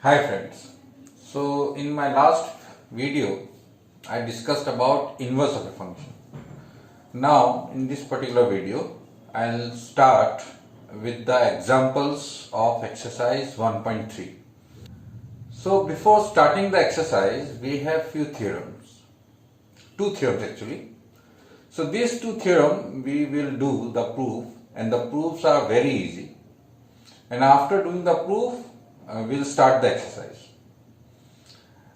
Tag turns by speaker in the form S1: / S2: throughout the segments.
S1: Hi friends. So in my last video I discussed about inverse of a function. Now in this particular video I'll start with the examples of exercise 1.3. So before starting the exercise we have few theorems. Two theorems actually. So these two theorems we will do the proof, and the proofs are very easy. And after doing the proof we'll start the exercise.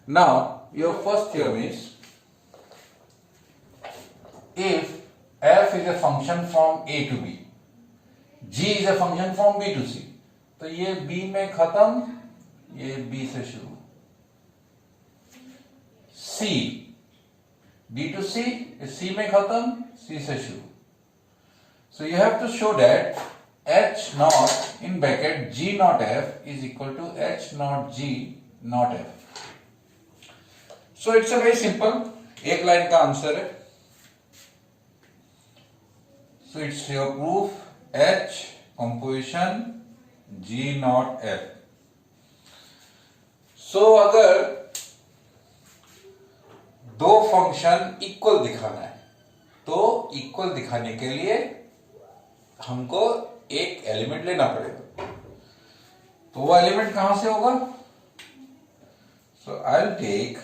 S1: Now your first theorem is, if f is a function from a to b, g is a function from b to c, तो ये b में खत्म, ये b से शुरू, c b to c is c में खत्म, c से शुरू. So you have to show that h naught in bracket g naught f is equal to h naught g naught f. So it's a very simple, एक line का answer है. So it's your proof, h composition g naught f. So अगर दो function equal दिखाना है तो equal दिखाने के लिए हमको एक एलिमेंट लेना पड़ेगा. तो वो एलिमेंट कहां से होगा? So I'll take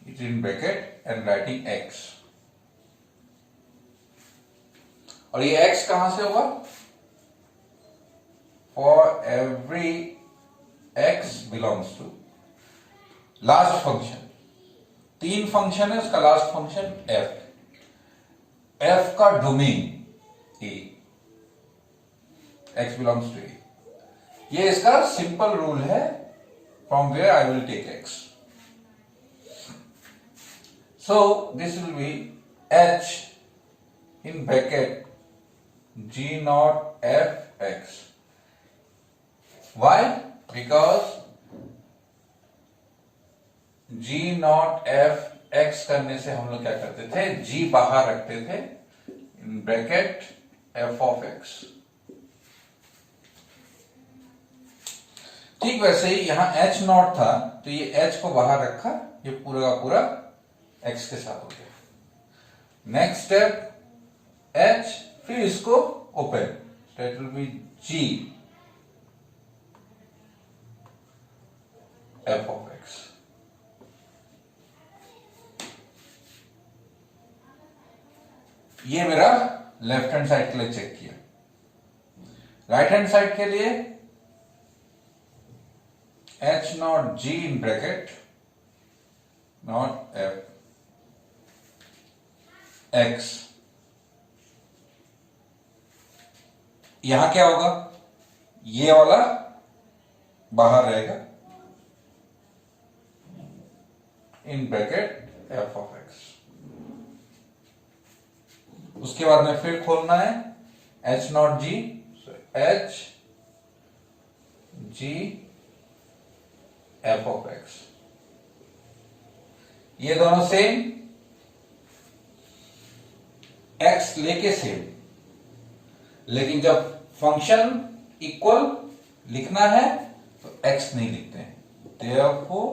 S1: it in bracket and writing x. और ये x कहां से होगा? For every x belongs to last function. तीन फंक्शन है, उसका लास्ट फंक्शन f. f का domain a, x belongs to a. ये इसका सिंपल रूल है, from where I will take x. So this will be h in bracket g naught f x. Why? Because g naught f x करने से हम लोग क्या करते थे, g बाहर रखते थे in bracket f of x. ठीक वैसे ही यहां h नॉट था तो ये h को बाहर रखा, ये पूरा का पूरा x के साथ हो गया. नेक्स्ट स्टेप h, फिर इसको open, that will B g f of x. ये मेरा लेफ्ट हैंड साइड के लिए चेक किया. राइट हैंड साइड के लिए h not g in bracket not f x. यहां क्या होगा? ये वाला बाहर रहेगा in bracket f of x. उसके बाद में फिर खोलना है h not g, h g f of x. ये दोनों सेम, x लेके सेम, लेकिन जब फंक्शन इक्वल लिखना है तो x नहीं लिखते हैं. Therefore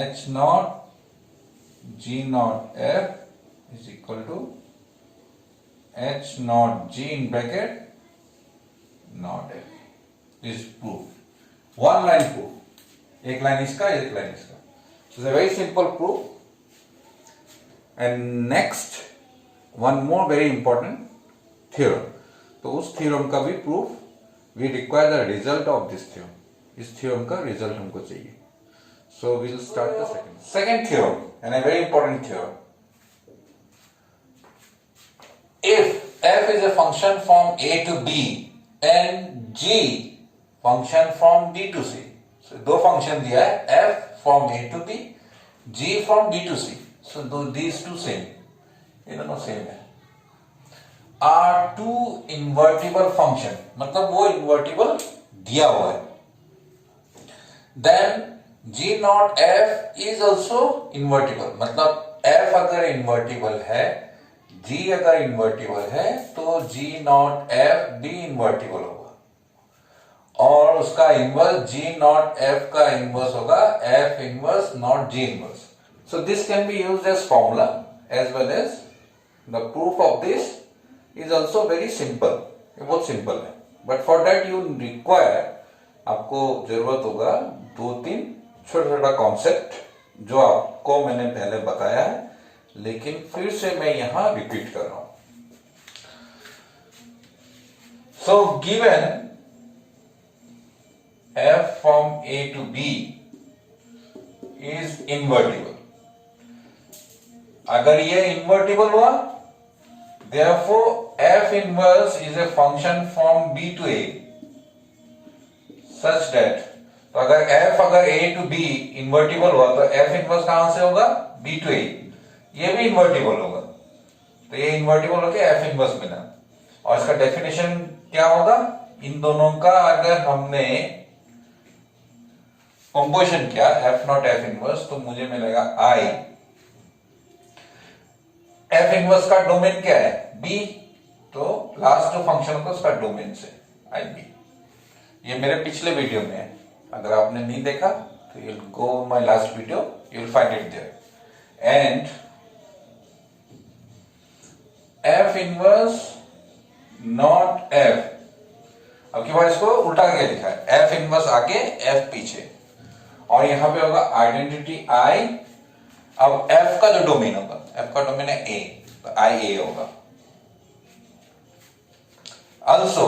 S1: h not g not f is equal to h not g in bracket not f. This is proof. One line proof. एक लाइन इसका, एक लाइन इसका. So it's a very simple proof. And next one more very important theorem. तो उस theorem का भी proof, we require the result of this theorem. इस theorem का result हमको चाहिए. So we'll start the second theorem, and a very important theorem. If f is a function from a to b and g function from b to c. So दो function दिया है, f from a to b, g from b to c. So these two same, ये दोनों same है. Are two invertible function, मतलब वो invertible दिया हुआ है. Then g naught f is also invertible, मतलब f अगर invertible है, g अगर invertible है, तो g naught f भी invertible होगा. और उसका इनवर्स जी नॉट एफ का इनवर्स होगा F inverse not ji inverse. So this can be used as formula as well as the proof of this is also very simple. ये बहुत simple है. But for that you require, आपको जरूरत होगा 2-3 छोटा-छोटा concept जो आपको मैंने पहले बताया है, लेकिन फिर से मैं यहां रिपीट कर रहा हूं. So given f from a to b is invertible. अगर ये इन्वर्टिबल हुआ, therefore f inverse is a function from b to a such that, तो अगर a to b इन्वर्टिबल हुआ तो f इनवर्स कहां से होगा? b to a. ये भी इन्वर्टिबल होगा तो ये इन्वर्टिबल होके f इनवर्स मिला. और इसका डेफिनेशन क्या होगा? इन दोनों का अगर हमने कंपोजिशन किया f नॉट f इनवर्स तो मुझे मिलेगा I. f इनवर्स का डोमेन क्या है? b. तो लास्ट जो फंक्शन होगा उसका डोमेन से IB. ये मेरे पिछले वीडियो में है, अगर आपने नहीं देखा तो you will go my last video, you will find it there. And f inverse not f, अब की बार इसको उल्टा के लिखा है, f इनवर्स आगे f पीछे, और यहां पे होगा आइडेंटिटी I. अब f का जो डोमेन होगा, f का डोमेन है a, तो I a होगा. Also,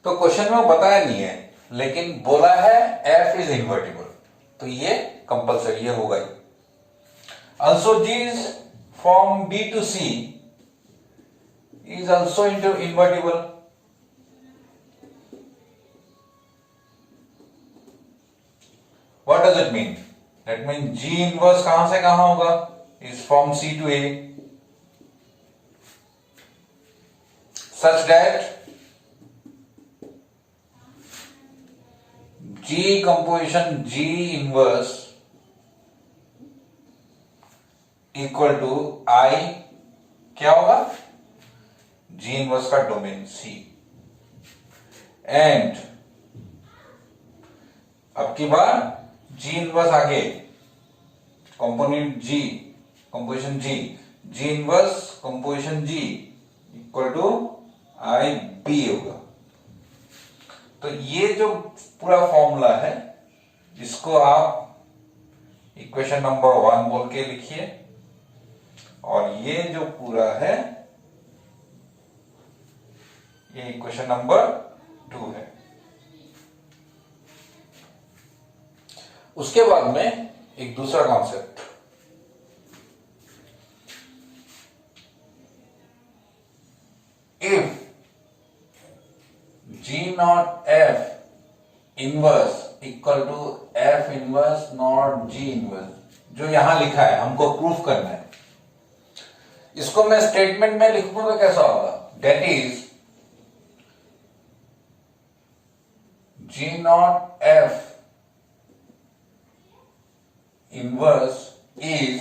S1: तो क्वेश्चन में वो बताया नहीं है, लेकिन बोला है f इज इन्वर्टिबल, तो ये कंपल्सरी ये होगा ही. Also G's from b to c is also into invertible. What does it mean? That means G inverse कहां से कहां होगा? Is from C to A, such that G composition G inverse equal to I क्या होगा? G inverse का domain C. And अब की बार G इनवर्स आगे component G, composition G inverse composition G equal to IB होगा. तो ये जो पूरा फॉर्मूला है, इसको आप इक्वेशन नंबर 1 बोल के लिखिए, और ये जो पूरा है ये इक्वेशन नंबर 2 है. उसके बाद में एक दूसरा concept, if G not F inverse equal to F inverse not G inverse, जो यहां लिखा है हमको प्रूफ करना है, इसको मैं स्टेटमेंट में लिखूंगा तो कैसा होगा? That is G not F inverse is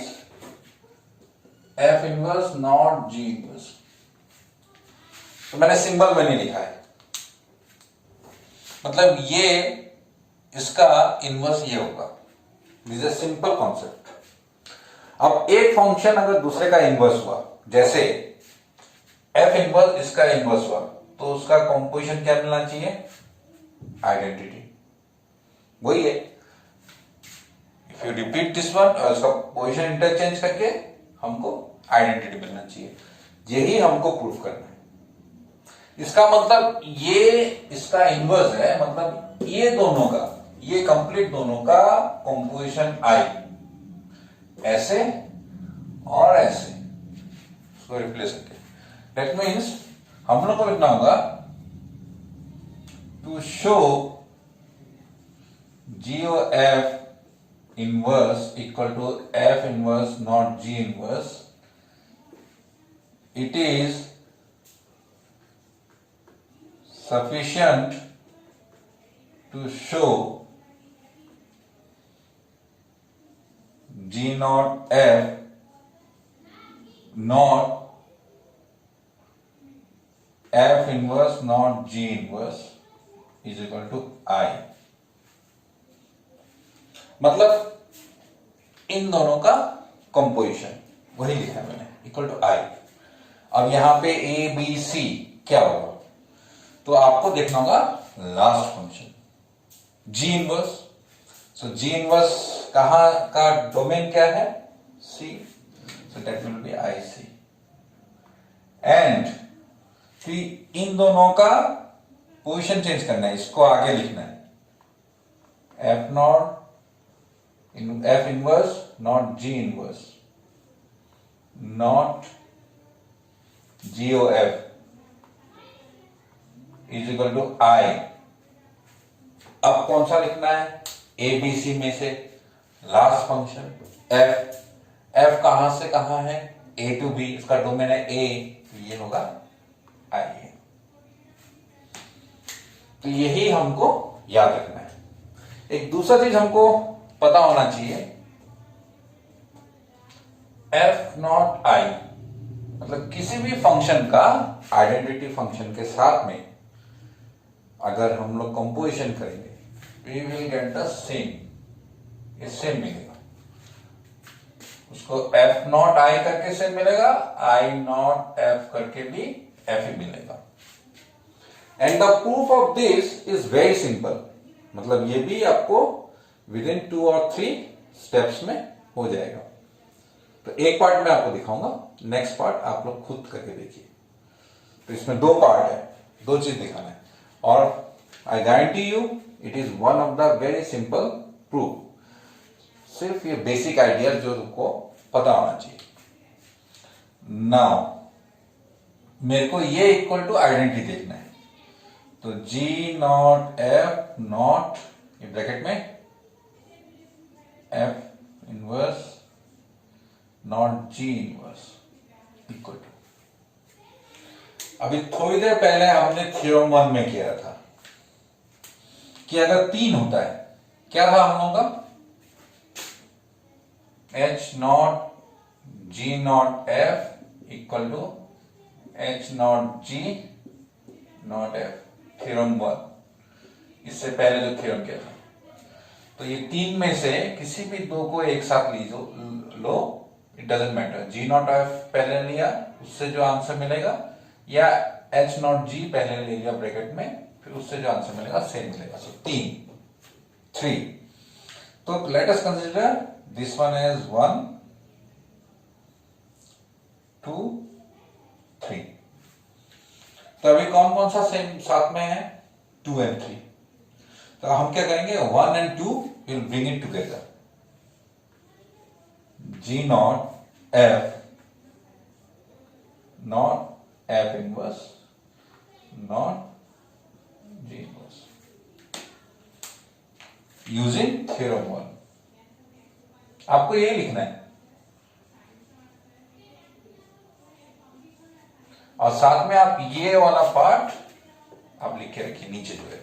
S1: F inverse not G inverse. तो मैंने सिंबल में नहीं लिखा है, मतलब ये इसका इनवर्स ये होगा. This is simple concept. अब एक फंक्शन अगर दूसरे का इनवर्स हुआ, जैसे F इनवर्स इसका इनवर्स हुआ, तो उसका कंपोजिशन क्या मिलना चाहिए? आइडेंटिटी. वही है, if you repeat this one और इसका पोजीशन इंटरचेंज करके हमको आइडेंटिटी मिलना चाहिए. यही हमको प्रूफ करना है. इसका मतलब ये इसका इनवर्स है, मतलब ये दोनों का, ये कंप्लीट दोनों का कंपोजिशन I ऐसे और ऐसे, इसको रिप्लेस करके. दैट मीन्स हम लोग को लिखना होगा to show GOF inverse equal to F inverse not G inverse, it is sufficient to show G not F not F inverse not ji inverse is equal to I. मतलब इन दोनों का composition वही लिखा है मैंने, इक्वल टू आई। अब यहां पे ए बी सी क्या होगा, तो आपको देखना होगा last function G inverse. So G inverse कहां का डोमेन क्या है, C, so that will be I C. And फिर इन दोनों का पोजीशन चेंज करना है, इसको आगे लिखना है, F not F inverse not ji inverse not G O F is equal to I. अब कौन सा लिखना है, ए बी सी में से लास्ट फंक्शन एफ। एफ कहां से कहां है, ए टू बी, इसका डोमेन है ए, तो ये होगा आई है। तो यही हमको याद रखना है। एक दूसरा चीज हमको पता होना चाहिए, एफ नॉट आई, मतलब किसी भी फंक्शन का आइडेंटिटी फंक्शन के साथ में अगर हम लोग कंपोजिशन करेंगे, we will get the same, ये सेम मिलेगा। उसको एफ नॉट आई करके सेम मिलेगा, आई नॉट एफ करके भी एफ ही मिलेगा। And the proof of this is very simple, मतलब ये भी आपको विद इन 2 और 3 स्टेप्स में हो जाएगा। तो एक पार्ट मैं आपको दिखाऊंगा, नेक्स्ट पार्ट आप लोग खुद करके देखिए। तो इसमें 2 पार्ट है, 2 चीज दिखाना है, और I guarantee you it is one of the very simple proof. सिर्फ ये बेसिक आइडिया जो तुमको पता होना चाहिए। नाउ मेरे को ये इक्वल टू आइडेंटिटी देखना है, तो g not f not bracket में f inverse not ji inverse equal to, अभी थोड़ी देर पहले हमने थ्योरम 1 में किया था कि अगर 3 होता है, क्या था हम लोगों का, h not g not f equal to h not g not f, theorem 1। इससे पहले जो थ्योरम किया था, तो ये 3 में से किसी भी 2 को एक साथ लो, it doesn't matter, G not F पहले लिया उससे जो आंसर मिलेगा, या एच नॉट जी पहले ले लिया ब्रैकेट में, फिर उससे जो आंसर मिलेगा सेम मिलेगा। सो 3 तो let us consider this one as 1 2 3। तो अभी कौन कौन सा सेम साथ में है, 2 and 3। तो हम क्या करेंगे, 1 and 2 will bring it together, g not f not F inverse not ji inverse using theorem 1। आपको ये लिखना है, और साथ में आप ये वाला पार्ट आप लिख के रखिए नीचे जो है।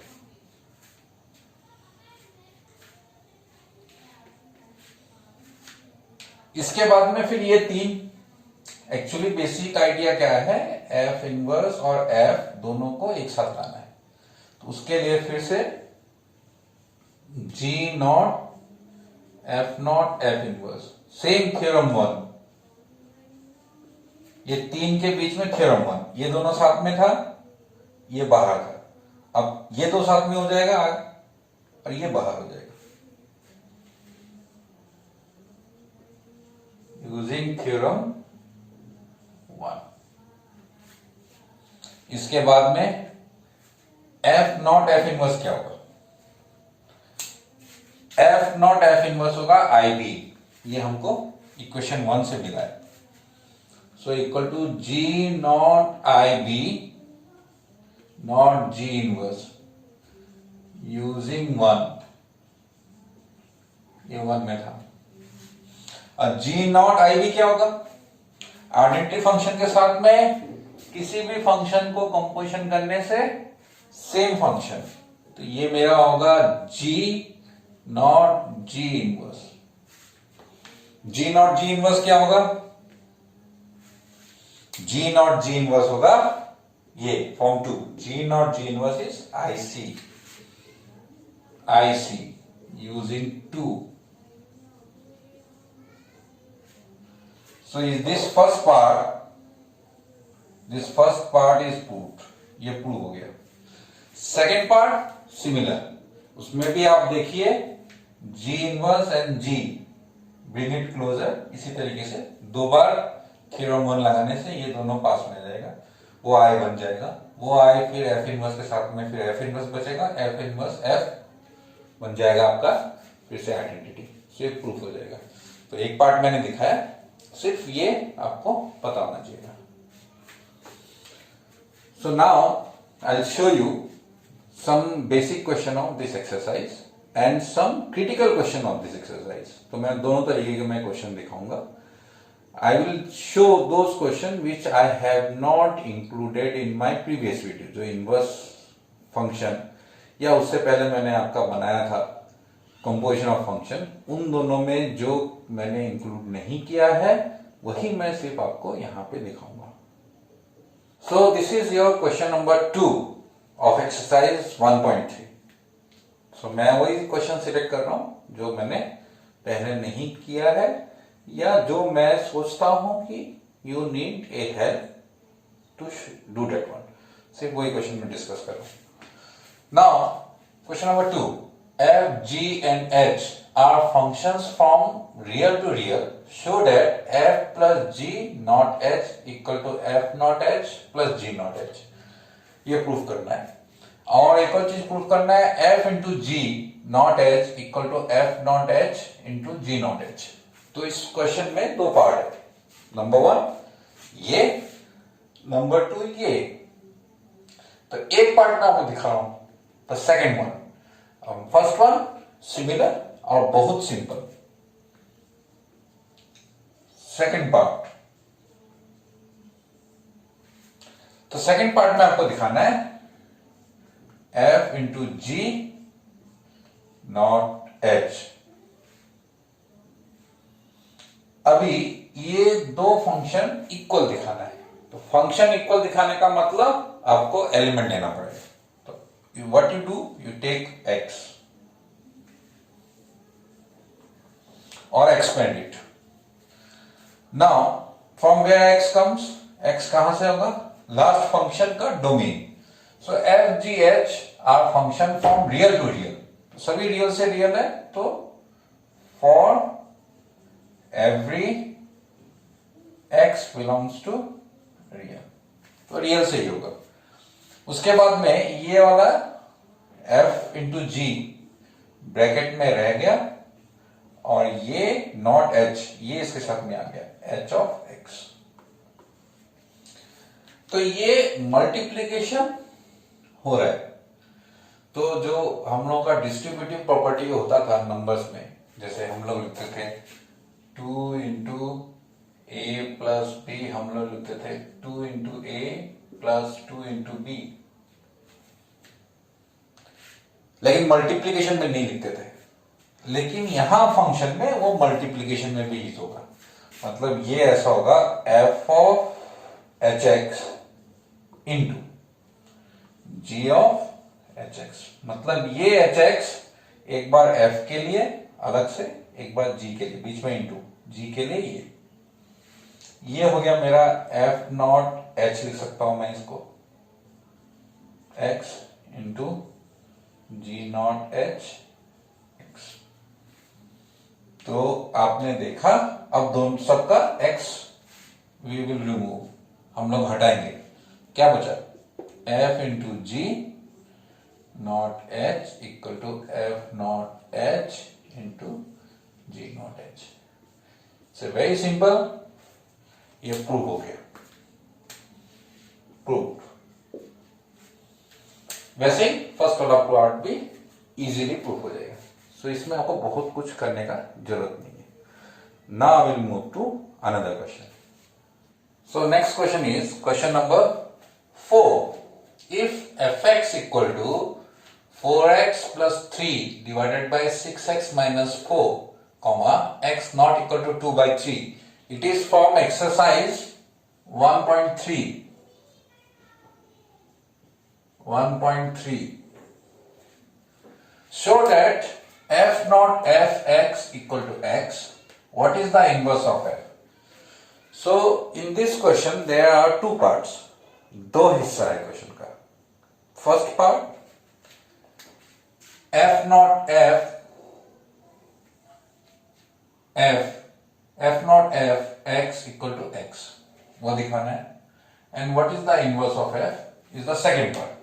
S1: इसके बाद में फिर ये 3, एक्चुअली बेसिक आइडिया क्या है, एफ इनवर्स और एफ दोनों को एक साथ लाना है। तो उसके लिए फिर से G not F inverse, same theorem 1, ये 3 के बीच में थ्योरम 1, ये दोनों साथ में था, ये बाहर था, अब ये 2 साथ में हो जाएगा और ये बाहर हो जाएगा यूजिंग थ्योरम 1। इसके बाद में एफ नॉट एफ इनवर्स क्या होगा, एफ नॉट एफ इनवर्स होगा आई बी, ये हमको इक्वेशन 1 से मिला है। So equal to g not I B not ji inverse using 1, ये 1 में था। और जी नॉट आई बी क्या होगा, आइडेंटिटी फंक्शन के साथ में किसी भी फंक्शन को कंपोजिशन करने से सेम फंक्शन, तो ये मेरा होगा G not ji inverse. G not ji inverse क्या होगा, जी नॉट जी इनवर्स होगा ये form 2 G not G inverse is IC using 2. So is this first part is proved. ये प्रूव हो गया. सेकेंड पार्ट सिमिलर, उसमें भी आप देखिए G inverse and G bring it closer, इसी तरीके से दो बार थ्योरम 1 लगाने से ये दोनों पास में जाएगा, वो I बन जाएगा, वो I फिर F इनवर्स के साथ में फिर F इनवर्स बचेगा, F इनवर्स F बन जाएगा आपका फिर से आइडेंटिटी, सिर्फ प्रूफ हो जाएगा. तो एक पार्ट मैंने दिखाया, सिर्फ ये आपको पता होना चाहिए. So now I'll show you some basic question of this exercise and some critical question of this exercise. तो मैं दोनों तरीके के मैं क्वेश्चन दिखाऊंगा. I will show those questions which I have not included in my previous video. जो inverse function या उससे पहले मैंने आपका बनाया था composition of function, उन दोनों में जो मैंने include नहीं किया है वही मैं सिर्फ आपको यहाँ पे दिखाऊंगा. So this is your question number 2 of exercise 1.3. So मैं वही क्वेश्चन सिलेक्ट कर रहा हूं जो मैंने पहले नहीं किया है या जो मैं सोचता हूं कि you need a help to do that one. सिर्फ वही क्वेश्चन में डिस्कस कर रहा हूं. Now question number 2. F, G and H are functions from real to real. Show that F plus G not H equal to F not H plus G not H. ये proof करना है. और एक और चीज प्रूफ करना है, F into G not H equal to F not H into G not H. तो इस क्वेश्चन में दो पार्ट है. नंबर 1 ये, नंबर 2 ये. तो एक पार्ट मैं आपको दिखा रहा हूं, the second one. First one similar और बहुत सिंपल. सेकेंड पार्ट, तो सेकेंड पार्ट में आपको दिखाना है F into G not H. अभी ये दो फंक्शन इक्वल दिखाना है. तो फंक्शन इक्वल दिखाने का मतलब आपको एलिमेंट लेना पड़ेगा. तो what you do, you take x और expand it. Now from where x comes, x कहां से होगा, लास्ट फंक्शन का domain. So f g h are function from real to real. तो सभी रियल से रियल है, तो for every x belongs to real, तो रियल से ही होगा. उसके बाद में ये वाला f इंटू जी ब्रैकेट में रह गया और ये नॉट h ये इसके साथ में आ गया h ऑफ x. तो ये मल्टीप्लीकेशन हो रहा है. तो जो हम लोगों का डिस्ट्रीब्यूटिव प्रॉपर्टी होता था नंबर्स में, जैसे हम लोग लिखते थे 2 इंटू a प्लस बी, हम लोग लिखते थे 2 into a plus 2 into b, लेकिन मल्टीप्लीकेशन में नहीं लिखते थे. लेकिन यहां फंक्शन में वो मल्टीप्लीकेशन में भी यूज होगा. मतलब ये ऐसा होगा f of hx into g of hx. मतलब ये hx एक बार f के लिए अलग से, एक बार g के लिए, बीच में इंटू g के लिए ये हो गया मेरा f नॉट h. लिख सकता हूं मैं इसको x into g not h. तो आपने देखा, अब दोनों सबका x वी विल रिमूव, हम लोग हटाएंगे. क्या बचा, f into g not h equal to f not h into g not h. से वेरी सिंपल, ये प्रूव हो गया. प्रूव. वैसे ही फर्स्ट वाला पार्ट भी इजीली प्रूव हो जाएगा. सो इसमें आपको बहुत कुछ करने का जरूरत नहीं है. Now I will move to another question. So next question is question number 4. If fx equal to 4x plus 3 divided by 6x minus 4 comma x not equal to 2 by 3, it is from exercise 1.3. 1.3. Show that f naught fx equal to x. What is the inverse of f? So in this question there are two parts. दो हिस्सा है question का. First part, f naught f x equal to x, वो दिखाना है. And what is the inverse of f is the second part.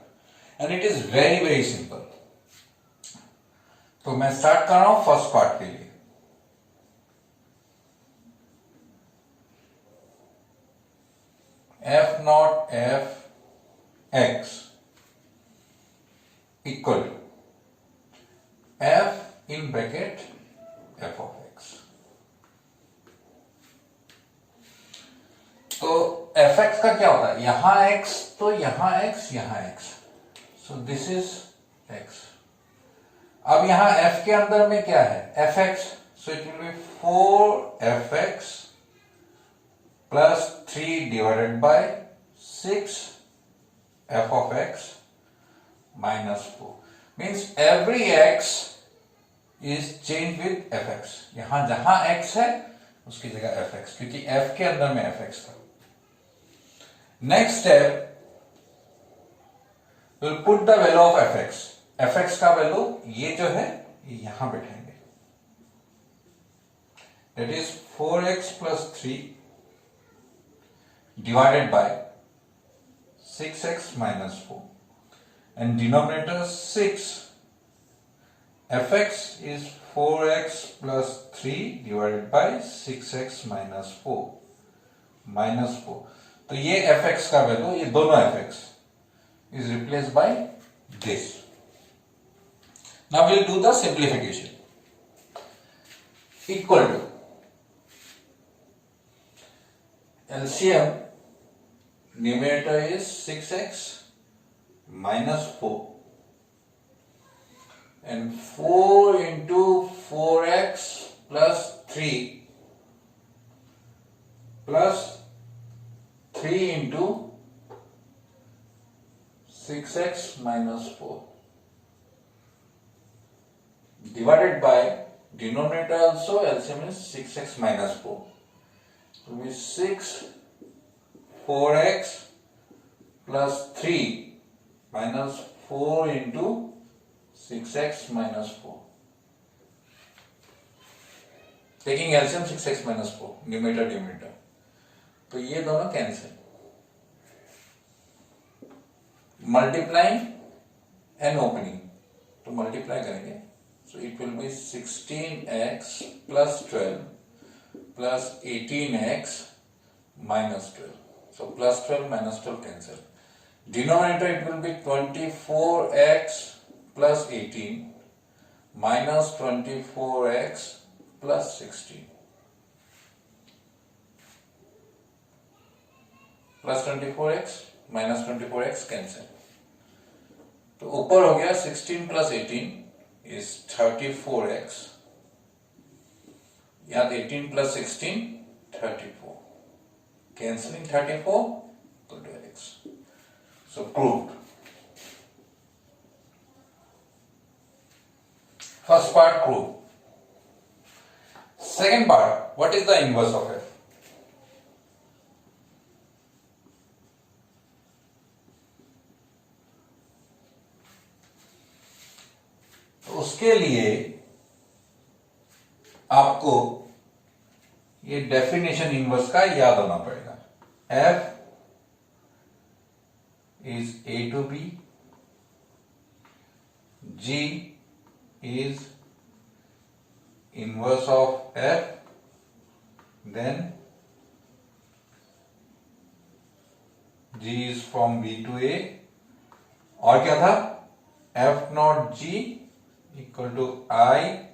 S1: And it is very simple. तो मैं start कर रहा हूं फर्स्ट पार्ट के लिए. f naught f x equal to f in bracket f of x. तो fx का क्या होता है, यहां x तो यहां x, यहां x. So this is x. अब यहां f के अंदर में क्या है, fx. So it will be 4fx plus 3 divided by 6 f of x minus 4. Means every x is changed with fx. यहां जहां x है उसकी जगह fx, क्योंकि f के अंदर में fx था. Next step, will put the value of fx. fx का वैल्यू ये जो है यहां बैठाएंगे. That is 4x plus 3 divided by 6x minus 4, and denominator 6. fx is 4x plus 3 divided by 6x minus 4. तो ये fx का वैल्यू, ये दोनों fx is replaced by this. Now we'll do the simplification. Equal to LCM, numerator is 6x minus 4 and 4 into 4x plus 3 plus 3 into 6x minus 4 divided by denominator also LCM is 6x minus 4. So we 4x plus 3 minus 4 into 6x minus 4. Taking LCM 6x minus 4, numerator. तो ये दोनों cancel. Multiplying and opening, तो multiply करेंगे. So it will be 16x plus 12 plus 18x minus 12. So plus 12 minus 12 cancel. Denominator it will be 24x plus 18 minus 24x plus 16. Plus 24x minus 24x cancel. तो ऊपर हो गया 16 plus 18 is 34x. याद 18 plus 16 34. Cancelling 34 to do x. So proved. First part proved. Second part, what is the inverse of f? तो उसके लिए आपको ये डेफिनेशन इनवर्स का याद होना पड़ेगा. f is a to b, g is inverse of f, then g is from b to a. और क्या था, f naught g equal to I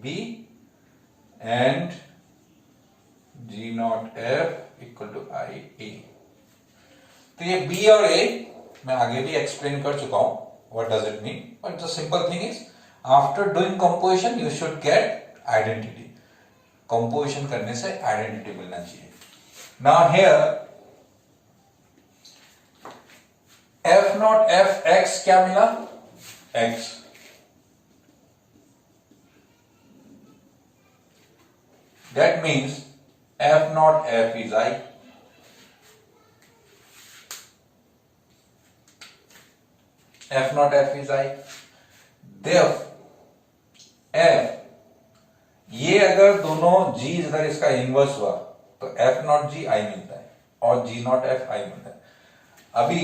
S1: b and g naught f equal to I a. तो ये b और a मैं आगे भी explain कर चुका हूं. What does it mean? But the simple thing is, after doing composition you should get identity. Composition करने से identity मिलना चाहिए. Now here f not f x क्या मिला, एक्स। That means f not f is I. F not f is I. देव f, ये अगर दोनों जी अगर इसका इनवर्स हुआ तो एफ नॉट जी आई मिलता है और जी नॉट एफ आई मिलता है। अभी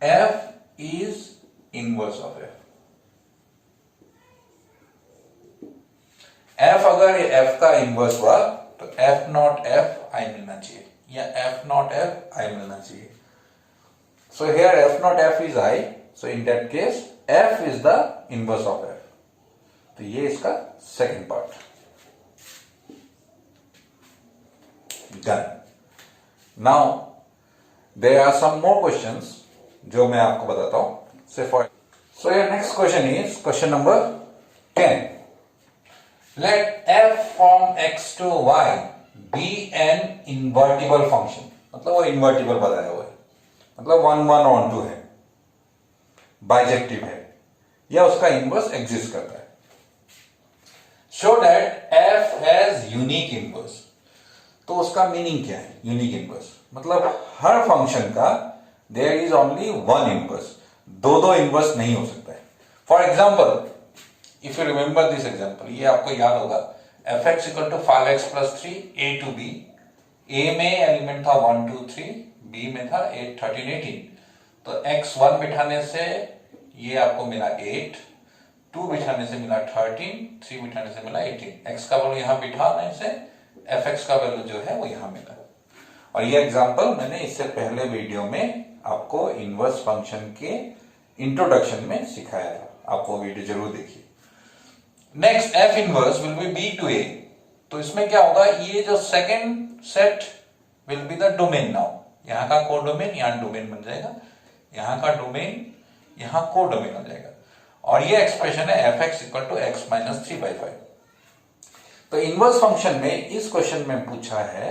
S1: F is inverse of F. F अगर एफ का इनवर्स हुआ तो एफ नॉट एफ आई मिलना चाहिए या एफ नॉट एफ आई मिलना चाहिए। So here f not f is I, so in that case f is the inverse of f. तो ये इसका second part done. Now there are some more questions जो मैं आपको बताता हूं। से for so your next question is question number 10। Let f from x to y be an invertible function. मतलब वो इन्वर्टिबल बताया हुआ है, मतलब 1 1 on 2 है, बाइजेक्टिव है या उसका इनवर्स एग्जिस्ट करता है। Show that f has unique inverse. तो उसका मीनिंग क्या है यूनिक इनवर्स? मतलब हर फंक्शन का there is only one inverse, दो इनवर्स नहीं हो सकता है। For example if you remember this example, ये आपको याद होगा, f x equal to 5x + 3 a to b। a में एलिमेंट था 1 2 3, b में था 8 13 18। तो x1 बिठाने से ये आपको मिला 8, 2 बिठाने से मिला 13, 3 बिठाने से मिला 18। x का वैल्यू यहां बिठाने से fx का वैल्यू जो है वो यहां मिला। और ये एग्जांपल मैंने इससे पहले वीडियो में आपको इनवर्स फंक्शन के इंट्रोडक्शन में सिखाया था, आप वो वीडियो जरूर देखिए। Next F inverse will be B to A. तो इसमें क्या होगा, ये जो second set will be the domain. Now यहां का को डोमेन यहां डोमेन बन जाएगा, यहां का डोमेन यहां को डोमेन हो जाएगा। और ये एक्सप्रेशन है f x equal to x minus 3/5। तो इनवर्स फंक्शन में इस क्वेश्चन में पूछा है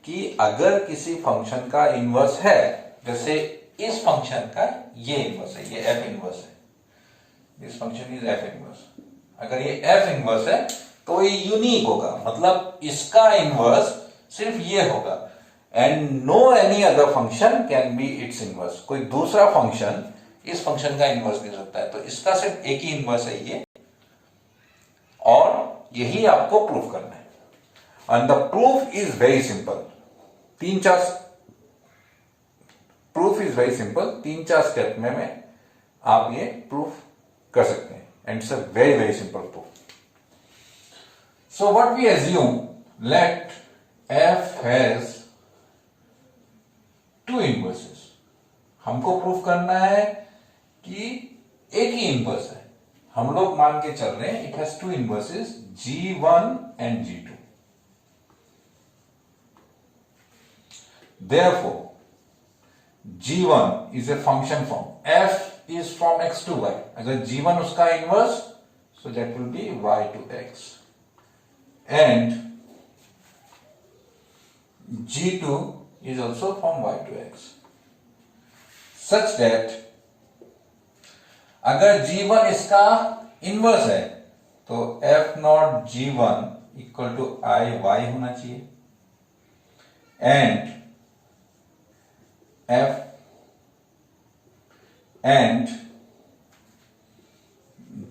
S1: कि अगर किसी फंक्शन का इनवर्स है, जैसे इस फंक्शन का ये इनवर्स है, ये एफ इनवर्स है, this function is F inverse. अगर ये एफ इनवर्स है तो ये यूनिक होगा, मतलब इसका इनवर्स सिर्फ ये होगा and no any other function can be its inverse. कोई दूसरा फंक्शन इस फंक्शन का इनवर्स नहीं हो सकता है। तो इसका सिर्फ एक ही इनवर्स है ये, और यही आपको प्रूफ करना है। And the proof is very simple. 3-4 proof is very simple, 3-4 step में आप ये प्रूफ कर सकते हैं and it's a very very simple proof. So what we assume, let F has 2 inverses. हमको प्रूफ करना है कि एक ही इनवर्स है। हम लोग मान के चल रहे हैं it has 2 inverses G1 and G2। Therefore G1 is a function from f is from x to y। अगर G1 उसका inverse, so that will be y to x, and G2 is also from y to x, such that अगर G1 इसका inverse है तो f not G1 equal to I y होना चाहिए, and f and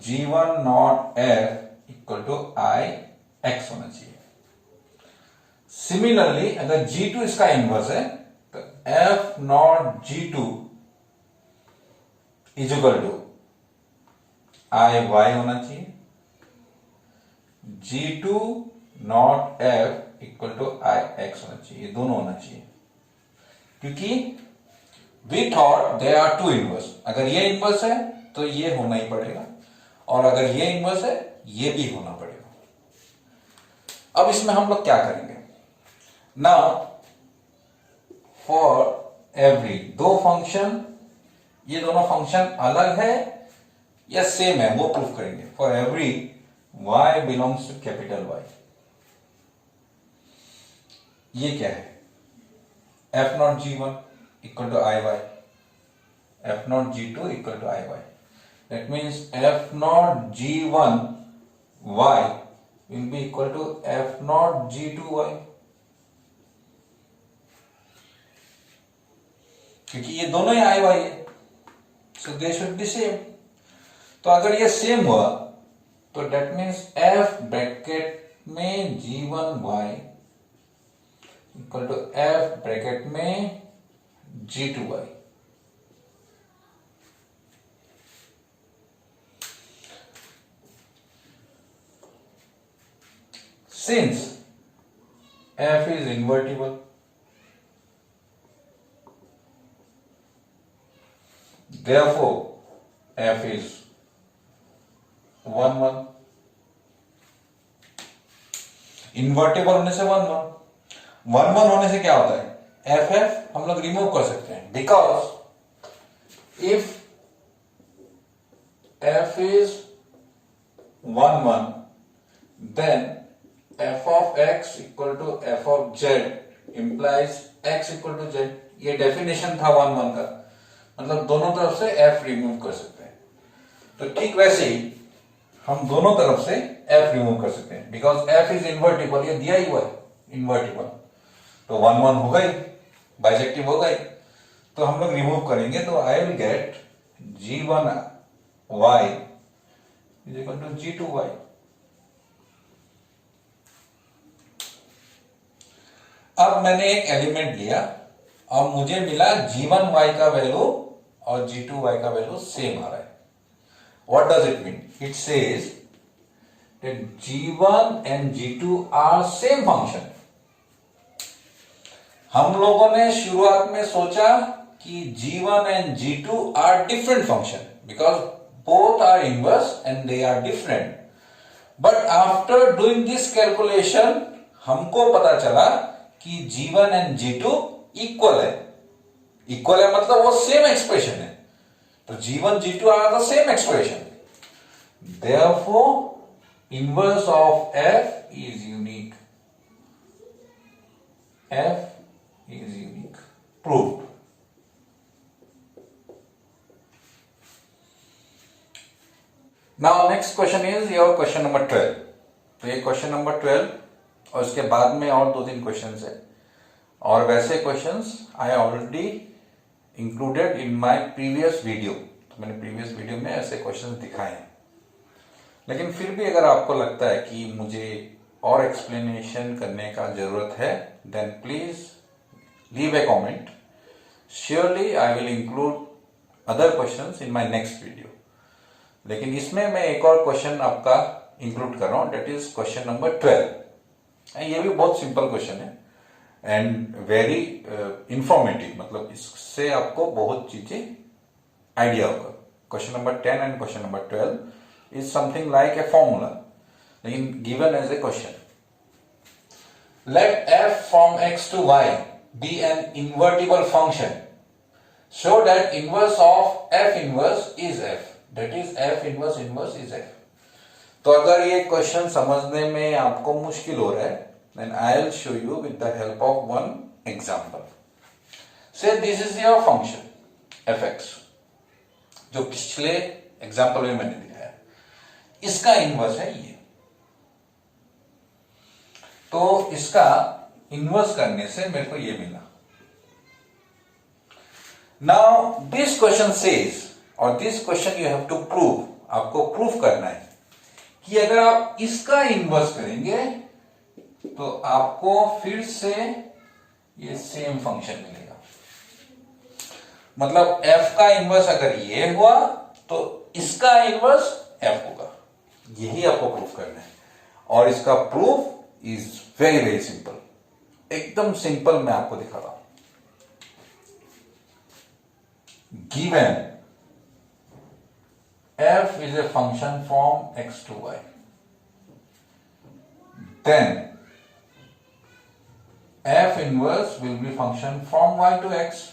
S1: G1 not f equal to I x होना चाहिए। Similarly अगर G2 इसका इनवर्स है तो f not G2 is equal to I y होना चाहिए, G2 not f equal to I x होना चाहिए। ये दोनों होना चाहिए, क्योंकि we thought there are 2 inverse. अगर ये इनवर्स है तो ये होना ही पड़ेगा, और अगर ये इनवर्स है ये भी होना पड़ेगा। अब इसमें हम लोग क्या करेंगे, नाउ फॉर एवरी 2 फंक्शन, ये दोनों फंक्शन अलग है या सेम है वो प्रूफ करेंगे। For every y belongs to capital Y, ये क्या है, f not G1 equal to I y, F naught G2 equal to Iy. That means F naught G1 Y will be equal to F naught G2 Y. क्योंकि ये दोनों ही Iy है, so they should be same. तो अगर ये same हुआ तो that means F bracket में G1 Y equal to F bracket में G2 Y. Since F is invertible, therefore F is 1 1. Invertible होने से 1 1 होने से क्या होता है, एफ एफ हम लोग रिमूव कर सकते हैं, because if F is 1 1 then f of x equal to f of z implies x equal to z. ये डेफिनेशन था 1 1 का, मतलब दोनों तरफ से f रिमूव कर सकते हैं. तो ठीक वैसे ही हम दोनों तरफ से f रिमूव कर सकते हैं, बिकॉज f इज इन्वर्टिबल, ये दिया ही हुआ है इन्वर्टिबल, तो 1 1 होगा ही, बाइजेक्टिव होगा ही. तो हम लोग रिमूव करेंगे तो I will get g1 y is equal to g2 y. अब मैंने एक एलिमेंट लिया और मुझे मिला g1 y का वैल्यू और g2 y का वैल्यू सेम आ रहा है. What does it mean? It says that g1 and g2 are same function. हम लोगों ने शुरुआत में सोचा कि g1 and g2 are different function because both are inverse and they are different. But after doing this calculation हमको पता चला कि g1 एंड g2 इक्वल है. इक्वल है मतलब वो सेम एक्सप्रेशन है, तो g1 g2 are the same expression. Therefore inverse of f is unique. f is unique. Proved. Now next question is your question number 12. तो ये क्वेश्चन नंबर 12 और इसके बाद में और 2-3 क्वेश्चंस है, और वैसे questions I already included in my previous video. तो मैंने प्रीवियस वीडियो में ऐसे क्वेश्चंस दिखाए हैं. लेकिन फिर भी अगर आपको लगता है कि मुझे और एक्सप्लेनेशन करने का जरूरत है, then please leave a comment. Surely I will include other questions in my next video. लेकिन इसमें मैं एक और क्वेश्चन आपका इंक्लूड कर रहा हूं, डेट इज क्वेश्चन नंबर 12. ये भी बहुत सिंपल क्वेश्चन है एंड वेरी इंफॉर्मेटिव, मतलब इससे आपको बहुत चीजें आइडिया होगा. Question number 10 and question number 12 is something like a formula, लेकिन given as a question. Let f from x to y be an invertible function. Show that inverse of f inverse is f. That is f inverse inverse is f. तो अगर ये question समझने में आपको मुश्किल हो रहा है, then I'll show you with the help of one example. Say this is your function fx, जो पिछले एग्जाम्पल में मैंने दिखाया. इसका इनवर्स है ये. तो इसका इनवर्स करने से मेरे को ये मिला. नाउ दिस क्वेश्चन सेज, और this question you have to prove, आपको प्रूफ करना है कि अगर आप इसका इनवर्स करेंगे तो आपको फिर से ये सेम फंक्शन मिलेगा. मतलब f का इनवर्स अगर ये हुआ तो इसका इनवर्स f होगा. यही आपको प्रूफ करना है, और इसका proof is very very simple. एकदम सिंपल मैं आपको दिखा रहा हूं. Given f is a function from x to y, then f inverse will be function from y to x.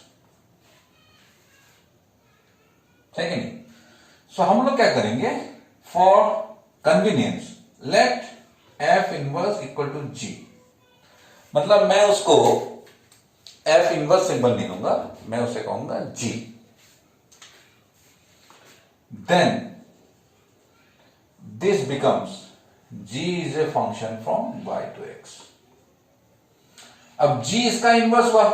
S1: ठीक है नहीं? सो हम लोग क्या करेंगे, for convenience let f inverse equal to g. मतलब मैं उसको f inverse सिंबल नहीं दूंगा, मैं उसे कहूंगा g. then this becomes g is a function from y to x. अब g इसका इनवर्स हुआ,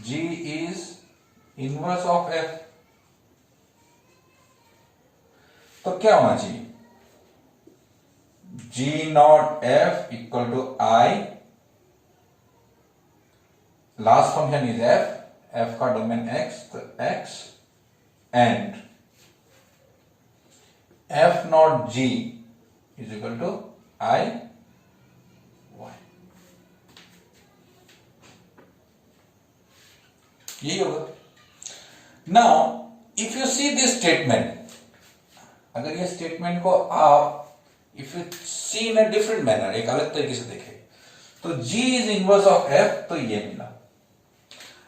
S1: g is inverse of f, तो क्या होना चाहिए, g not f equal to i, last function is f, f का डोमेन x, तो x and f not g is equal to i y. यही होगा. Now if you see this statement, अगर ये स्टेटमेंट को आप if you see in a different manner, एक अलग तरीके से देखें, तो g is inverse of f, तो ये मिला.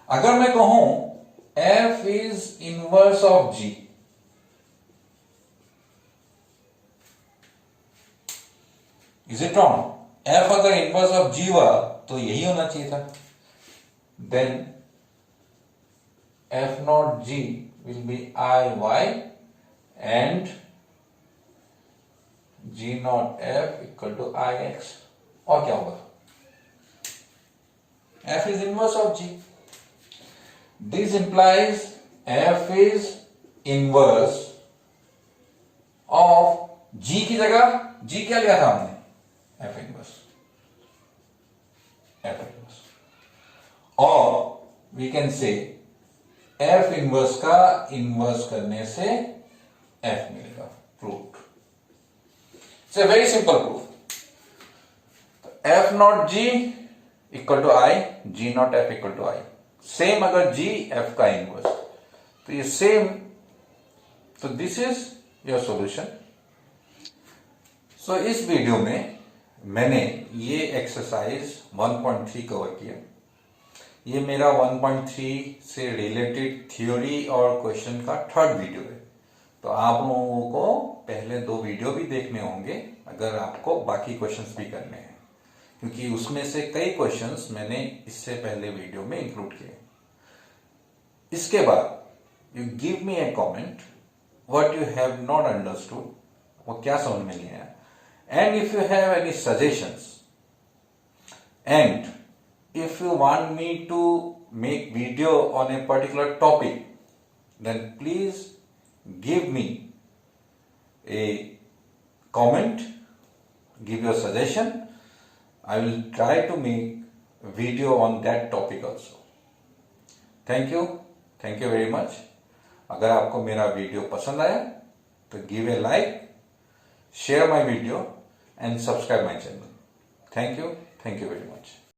S1: अगर मैं कहूं f is inverse of g, is it wrong? f अगर इनवर्स ऑफ g हुआ तो यही होना चाहिए था. Then f not g will be i y and g not f equal to i x. और क्या होगा, f is inverse of g. This implies f is inverse of g की जगह g क्या लिया था हमने, f inverse, f inverse. और we can say f inverse का inverse करने से f मिलेगा. Proved. It's a very simple proof. f not g equal to i, g not f equal to i. Same अगर g f का inverse, तो ये same, तो this is your solution. So इस वीडियो में मैंने ये एक्सरसाइज 1.3 कवर किया. ये मेरा 1.3 से रिलेटेड थ्योरी और क्वेश्चन का थर्ड वीडियो है. तो आप लोगों को पहले 2 वीडियो भी देखने होंगे अगर आपको बाकी क्वेश्चंस भी करने हैं, क्योंकि उसमें से कई क्वेश्चंस मैंने इससे पहले वीडियो में इंक्लूड किए. इसके बाद you give me A comment what you have not understood, वो क्या समझ में नहीं आया, and if you have any suggestions and if you want me to make video on a particular topic, then please give me a comment, give your suggestion. I will try to make a video on that topic also. Thank you very much. अगर आपको मेरा video पसंद आया तो give a like, share my video and subscribe my channel. Thank you very much.